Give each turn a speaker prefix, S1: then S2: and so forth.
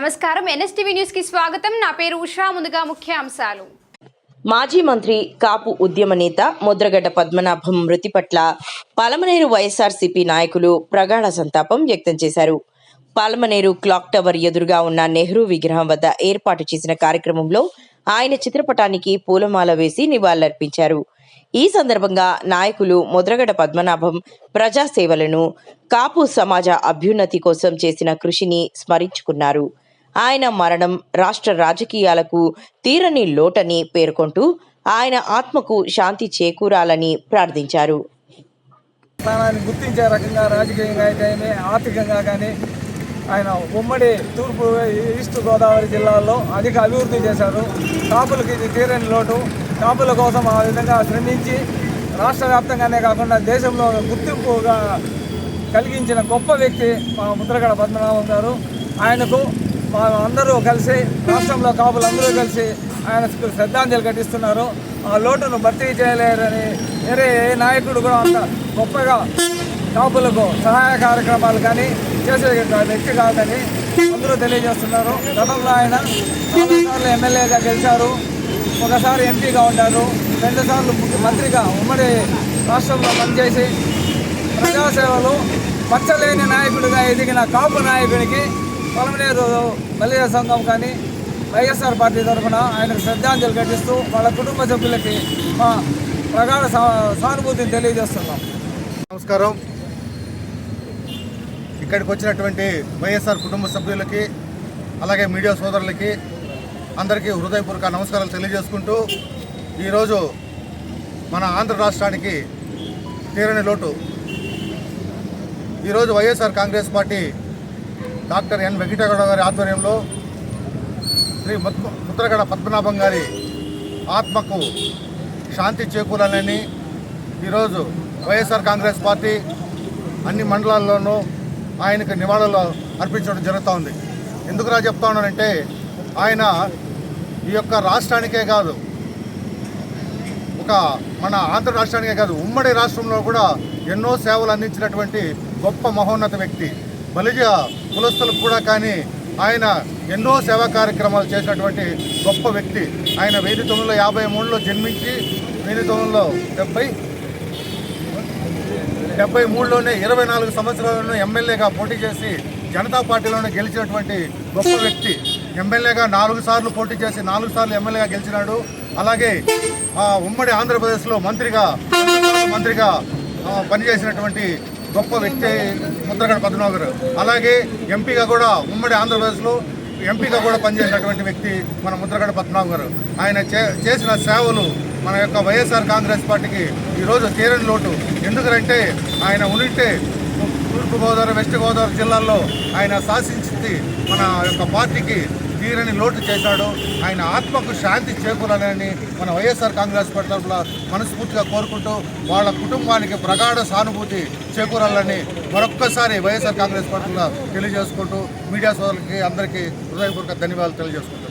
S1: నమస్కారం NSTV news కి స్వాగతం. నా పేరు ఉషా. ముందుగా ముఖ్య అంశాలు.
S2: మాజీ మంత్రి కాపు ఉద్యమ నేత ముద్రగడ్డ పద్మనాభం మృతి పట్ల పలమనేరు వైఎస్ఆర్సీపీ నాయకులు ప్రగాఢ సంతాపం వ్యక్తం చేశారు. పలమనేరు క్లాక్ టవర్ ఎదురుగా ఉన్న నెహ్రూ విగ్రహం వద్ద ఏర్పాటు చేసిన కార్యక్రమంలో ఆయన చిత్రపటానికి పూలమాల వేసి నివాళులర్పించారు. ఈ సందర్భంగా నాయకులు ముద్రగడ్డ పద్మనాభం ప్రజాసేవలను, కాపు సమాజ అభ్యున్నతి కోసం చేసిన కృషిని స్మరించుకున్నారు. ఆయన మరణం రాష్ట్ర రాజకీయాలకు తీరని లోటని పేర్కొంటూ ఆయన ఆత్మకు శాంతి చేకూరాలని ప్రార్థించారు.
S3: గుర్తించే రకంగా రాజకీయంగా కానీ ఆర్థికంగా కానీ ఆయన ఉమ్మడి తూర్పు ఈస్ట్ గోదావరి జిల్లాలో అధిక అభివృద్ధి చేశారు. కాపులకి ఇది తీరని లోటు. కాపుల కోసం ఆ విధంగా శ్రమించి రాష్ట్ర వ్యాప్తంగానే కాకుండా దేశంలో గుర్తింపుగా కలిగించిన గొప్ప వ్యక్తి మా ముద్రగడ పద్మనాభం గారు. ఆయనకు అందరూ కలిసి, రాష్ట్రంలో కాపులు అందరూ కలిసి ఆయనకు శ్రద్ధాంజలి ఘటిస్తున్నారు. ఆ లోటును భర్తీ చేయలేరని వేరే ఏ నాయకుడు కూడా అంత గొప్పగా కాపులకు సహాయ కార్యక్రమాలు కానీ చేసే వ్యక్తి కాదని అందరూ తెలియజేస్తున్నారు. గతంలో ఆయన 4 సార్లు ఎమ్మెల్యేగా గెలిచారు, ఒకసారి ఎంపీగా ఉంటారు, 2 సార్లు మంత్రిగా ఉమ్మడి రాష్ట్రంలో పనిచేసి ప్రజాసేవలు పచ్చలేని నాయకుడిగా ఎదిగిన కాపు నాయకుడికి పలమనేరు బలియ సంఘం కానీ వైఎస్ఆర్ పార్టీ తరఫున ఆయనకు శ్రద్ధాంజలి ఘటిస్తూ వాళ్ళ కుటుంబ సభ్యులకి మా ప్రగాఢ సానుభూతిని తెలియజేస్తున్నాం.
S4: నమస్కారం. ఇక్కడికి వచ్చినటువంటి వైఎస్ఆర్ కుటుంబ సభ్యులకి, అలాగే మీడియా సోదరులకి అందరికీ హృదయపూర్వక నమస్కారాలు తెలియజేసుకుంటూ, ఈరోజు మన ఆంధ్ర రాష్ట్రానికి తీరని లోటు. ఈరోజు వైఎస్ఆర్ కాంగ్రెస్ పార్టీ డాక్టర్ ఎన్ వెంకటగౌడ గారి ఆధ్వర్యంలో శ్రీ ముద్రగడ పద్మనాభం గారి ఆత్మకు శాంతి చేకూరాలని ఈరోజు వైఎస్ఆర్ కాంగ్రెస్ పార్టీ అన్ని మండలాల్లోనూ ఆయనకు నివాళులు అర్పించడం జరుగుతూ ఉంది. ఎందుకురా చెప్తా ఉన్నానంటే, ఆయన ఈ యొక్క రాష్ట్రానికే కాదు, మన ఆంధ్ర రాష్ట్రానికే కాదు, ఉమ్మడి రాష్ట్రంలో కూడా ఎన్నో సేవలు అందించినటువంటి గొప్ప మహోన్నత వ్యక్తి. బలిజ కులస్తులకు కూడా కానీ ఆయన ఎన్నో సేవా కార్యక్రమాలు చేసినటువంటి గొప్ప వ్యక్తి. ఆయన 1953లో జన్మించి 1973లోనే 24 సంవత్సరాలను ఎమ్మెల్యేగా పోటీ చేసి జనతా పార్టీలోనే గెలిచినటువంటి గొప్ప వ్యక్తి. ఎమ్మెల్యేగా 4 సార్లు పోటీ చేసి 4 సార్లు ఎమ్మెల్యేగా గెలిచినాడు. అలాగే ఉమ్మడి ఆంధ్రప్రదేశ్లో మంత్రిగా పనిచేసినటువంటి గొప్ప వ్యక్తి ముద్రగడ పద్మనాభం గారు. అలాగే ఎంపీగా కూడా ఉమ్మడి ఆంధ్రప్రదేశ్లో ఎంపీగా కూడా పనిచేసినటువంటి వ్యక్తి మన ముద్రగడ పద్మనాభం గారు. ఆయన చేసిన సేవలు మన యొక్క వైఎస్ఆర్ కాంగ్రెస్ పార్టీకి ఈరోజు తీరని లోటు. ఎందుకంటే ఆయన ఉంటే తూర్పు గోదావరి, వెస్ట్ గోదావరి జిల్లాల్లో ఆయన శాసించి మన యొక్క పార్టీకి తీరని లోటు చేశాడు. ఆయన ఆత్మకు శాంతి చేకూరాలని మన వైఎస్ఆర్ కాంగ్రెస్ పార్టీ తరఫున మనస్ఫూర్తిగా కోరుకుంటూ, వాళ్ళ కుటుంబానికి ప్రగాఢ సానుభూతి చేకూరాలని మరొక్కసారి వైఎస్ఆర్ కాంగ్రెస్ పార్టీలో తెలియజేసుకుంటూ, మీడియా సోదరులకి అందరికీ హృదయపూర్వక ధన్యవాదాలు తెలియజేసుకుంటాం.